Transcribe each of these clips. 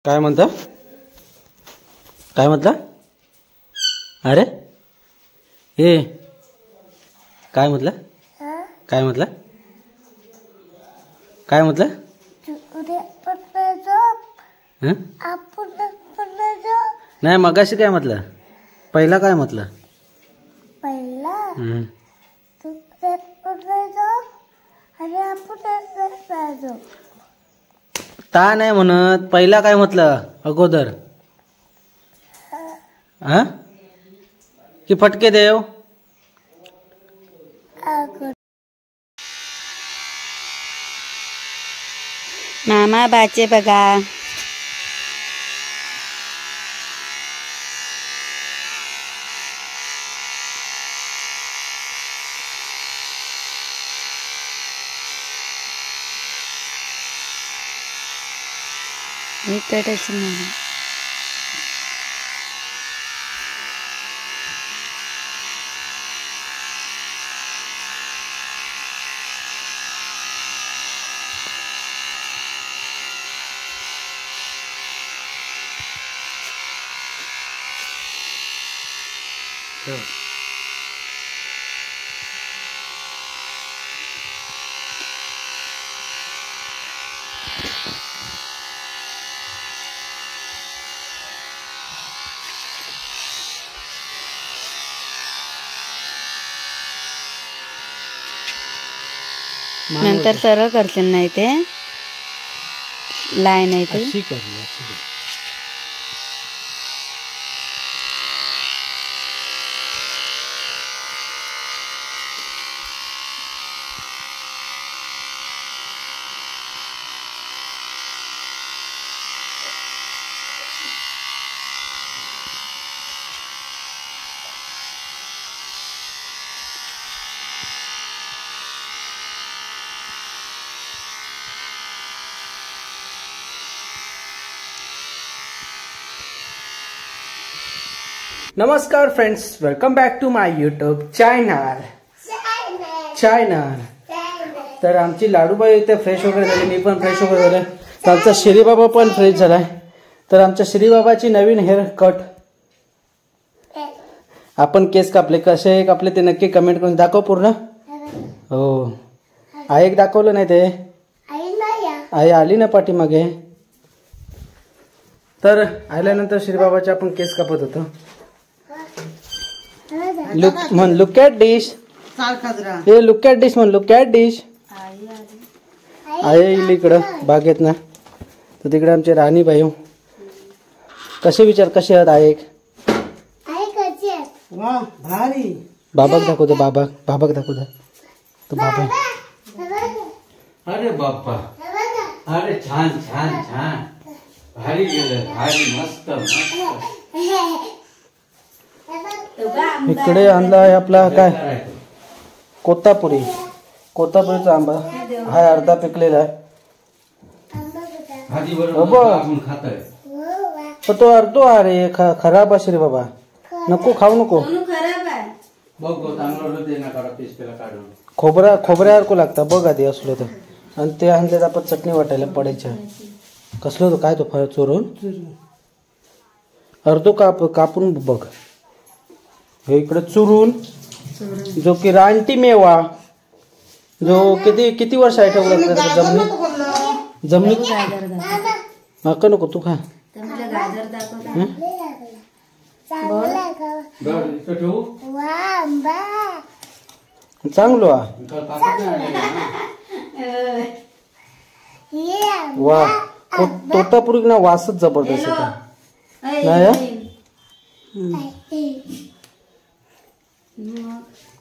काय म्हणता? काय म्हटलं? अरे हे काय म्हटलं? काय म्हटलं? काय म्हटलं? नाही मगाशी काय म्हटलं? पहिला काय म्हटलं? ता नाही म्हणत, पहिला काय म्हटलं अगोदर? हा की फटके देव? मामा बाचे बघा. इकडेच नाही. नंतर सरळ करतील नाही ते लाय नाही ते नमस्कार friends, welcome back to my YouTube channel. तर आमची लाडूबाई इथे फ्रेश वगैरे झाली, मी पण फ्रेश वगैरे झाले. तर आमचा श्रीबाबा पण फ्रेश झालाय. तर आमच्या श्रीबाबाची नवीन हेअर कट, आपण केस कापले, कसे कापले ते नक्की कमेंट करून दाखव पूर्ण. हो आई एक दाखवलं नाही ते, आई आली ना पाठीमागे. तर आल्यानंतर श्रीबाबाचे आपण केस कापत होतो. लुक ॲट डिश, हे लुक ॲट डिश म्हण, लुक ॲट डिश. आई इकडं बागेत ना, तर तिकडे आमचे राणीबाई. कसे विचार कसे आहात आई? बाबाक दाखवतो, बाबाक दाखवतो तो बाबा. अरे बाप्पा, अरे छान छान छान, भारी गेलं, भारी मस्त मस्त. इकडे आणला आहे आपला काय कोतापुरीचा आंबा. हा अर्धा पिकलेला आहे. तो अर्धो अरे खराब असे रे बाबा, नको खाऊ नको. खोबऱ्यासारखं लागतं बघ आधी असलो तर. आणि ते आणले आपण चटणी वाटायला पडायच्या. कसलं होतं काय तो फळ चोरून अर्धो कापून बघ. हे इकडे चुरून, जो की रानटी मेवा, जो किती वर्ष आहे ठेवला जमिनीत नका नको तू खा. चांगलो वा. तोतापुरी ना वासच जबरदस्त नाही.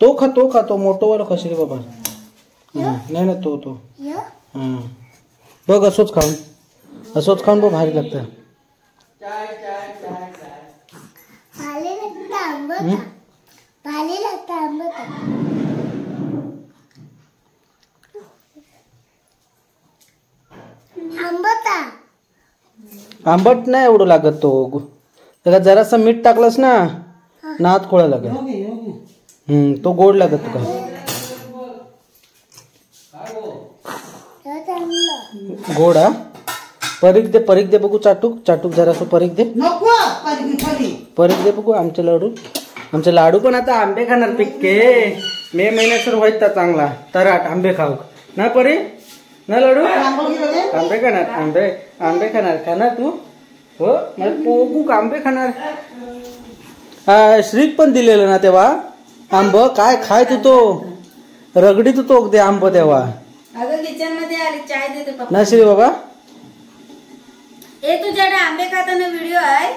तो खा तो मोठो वाला कशी रे बाबा. नाही ना तो बघ, असंच खाऊन बघ, भारी लागतं. आंबट नाही एवढं लागत तो. त्याला जरासं मीठ टाकलंस ना, नात खोळा लागेल. तो गोड लागत तुका. गोड हा परीक दे बघू चाटूक जरासं परीक दे बघू आमचे लाडू पण आता आंबे खाणार पिक्के मे महिन्यात तर व्हायचा चांगला तराट आंबे खाऊ ना परी ना लाडू आंबे खाणार तू हो पोकू आंबे खाणार श्रीक पण दिलेलं ना तेव्हा आंब काय खाय तो रगडीत तो ते आंब तेव्हा किचन मध्ये आली चाय देते ना श्री बाबा तुझ्याकडे आंबे खाताना व्हिडिओ आहे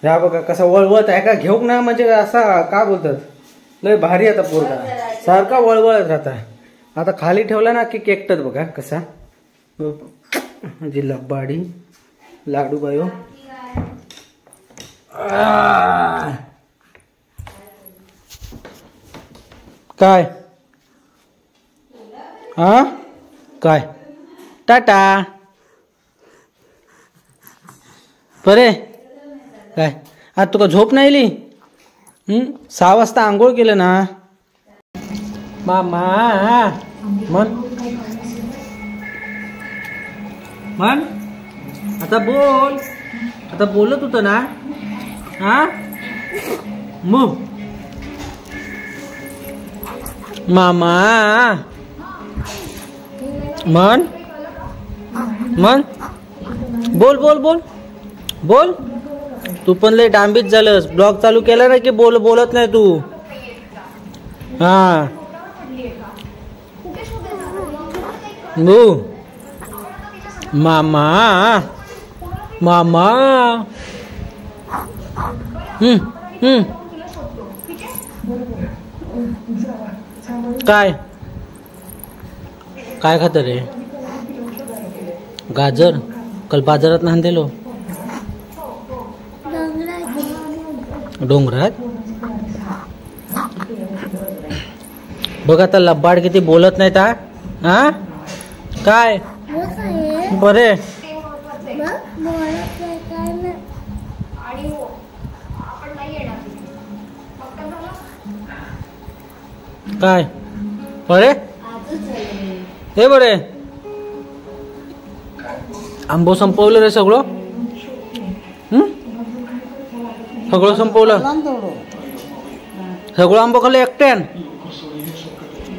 ह्या बघा कसा वळवत आहे का घेऊ ना म्हणजे असा का बोलतात लय भारी आता पोरगा सारखा वळवळत राहता आता खाली ठेवला ना की केकटत बघा कसा म्हणजे लब्बाडी लाडू बायो काय हा काय टाटा बरे काय आज तुका झोप नाही आली 6 वाजता आंघोळ केलं ना मामा मन आता बोलत होत ना हा मग मामा मन बोल तू पण लय डांबीत झालंस ब्लॉग चालू केला ना की बोलत नाही तू हा मामा काय खात रे गाजर कल बाजारात आणलेलो डोंगरात बघ आता लब्बाड किती बोलत नाही ता हा काय बरे काय बरे हे बरे आंबो संपवलं रे सगळं सगळं संपवलं सगळं आंबो खाल्लं एकट्यान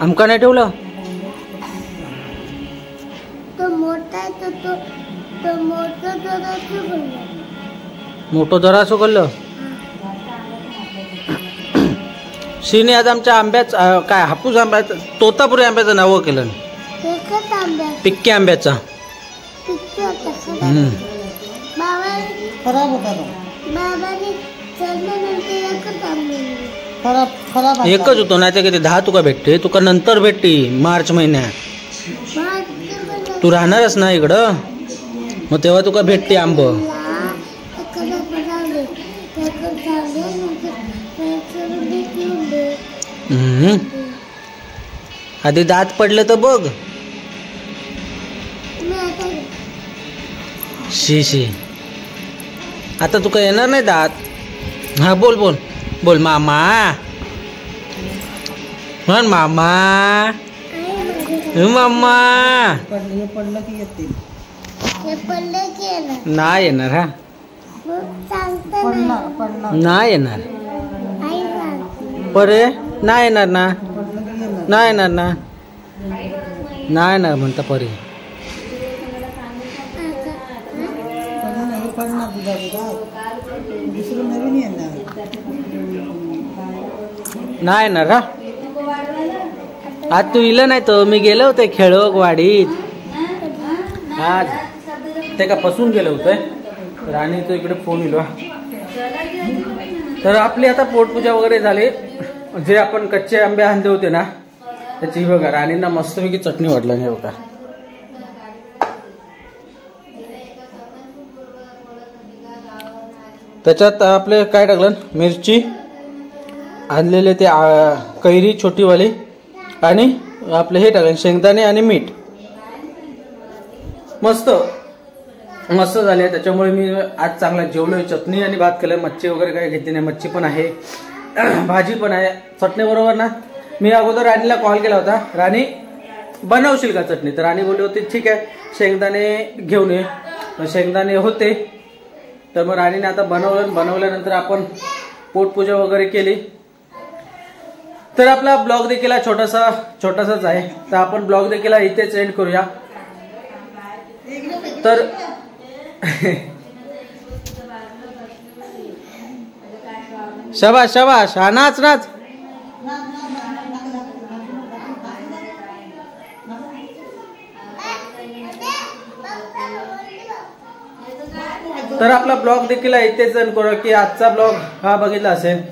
आमका नाही ठेवलं मोठं जरासं खाल्लं शिने आज आमच्या आंब्याच काय हापूस आंब्याचं तोतापुरी आंब्याचं नाव केलं पिक्के आंब्याचा एकच होतो नाही तर किती 10 तुका भेटते तुका नंतर भेटते मार्च महिन्यात तू राहणारच ना इकडं मग तेव्हा तुका भेटते आंब आधी दात पडले तर बघ शी आता तुका येणार नाही दात हा बोल मामा म्हण मामा नाही येणार हा नाही येणार बरे नाही येणार ना नाही येणार म्हणता परी नाही येणार हा आज तू इलं नाही तर मी गेलो होते खेळोक वाडीत आज ते का फसून गेलं होतं राणी तो इकडे फोन इलो तर आपली आता पोटपूजा वगैरे झाली जे आपण कच्चे आंबे आणले होते ना त्याची बघा राणींना मस्तपैकी चटणी वाटलं नाही बघा त्याच्यात आपले काय टाकलं मिरची आणलेले ते कैरी छोटीवाली आणि आपले हे टाकलं शेंगदाणे आणि मीठ मस्त झाले त्याच्यामुळे मी आज चांगला जेवलोय चटणी आणि भात केलं मच्छी वगैरे काही घेतली नाही मच्छी पण आहे भाजी पण आहे चटणी बरोबर ना मी अगोदर राणीला कॉल केला होता राणी बनवशील का चटणी? तर राणी बोलली होती ठीक आहे शेंगदाणे घेऊन ये. शेंगदाणे होते तर मग राणीने आता बनवल्यानंतर आपण पोटपूजा वगैरे केली. तर आपला ब्लॉग देखील छोटासाच आहे. तर आपण ब्लॉग देखील इथेच एंड करूया. तर शाबाश शाबाश, हा नाच नाच. तर आपला ब्लॉग देखील इथेच एंड करूया की आजचा ब्लॉग हा बघितला असेल.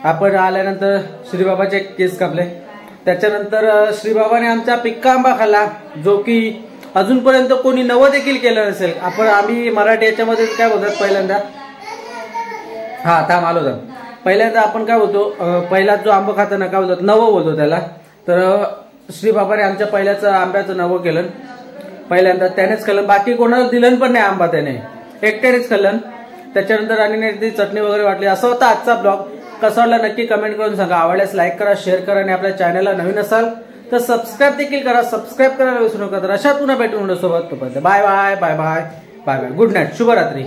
आपण आल्यानंतर श्रीबाबाचे केस कापले, त्याच्यानंतर श्रीबाबाने आमचा पिक्का आंबा खाल्ला जो की अजूनपर्यंत कोणी नवं देखील केलं नसेल. आम्ही मराठी याच्यामध्ये काय बोलतात पहिल्यांदा, हा थांब आलो तर पहिल्यांदा आपण काय बोलतो, पहिला जो आंबा खाताना काय बोलतात नवं बोलतो त्याला. तर श्रीबाबाने आमच्या पहिल्याच आंब्याचं नवं केलं, पहिल्यांदा त्यानेच खाल्लं. बाकी कोणाला दिलं पण नाही आंबा, त्याने एकट्यानेच खाल्लं. त्याच्यानंतर राणीने ती चटणी वगैरे वाटली. असा होता आजचा ब्लॉग. कसा वाटला नक्की कमेंट करून सांगा. आवडल्यास लाईक करा, शेअर करा आणि आपल्या चॅनलला नवीन असाल तर सबस्क्राईब देखील करा. सबस्क्राईब करायला विसरू नका. तर अशा पुन्हा भेटून सोबत. Bye bye bye bye bye bye. Good night, शुभरात्री.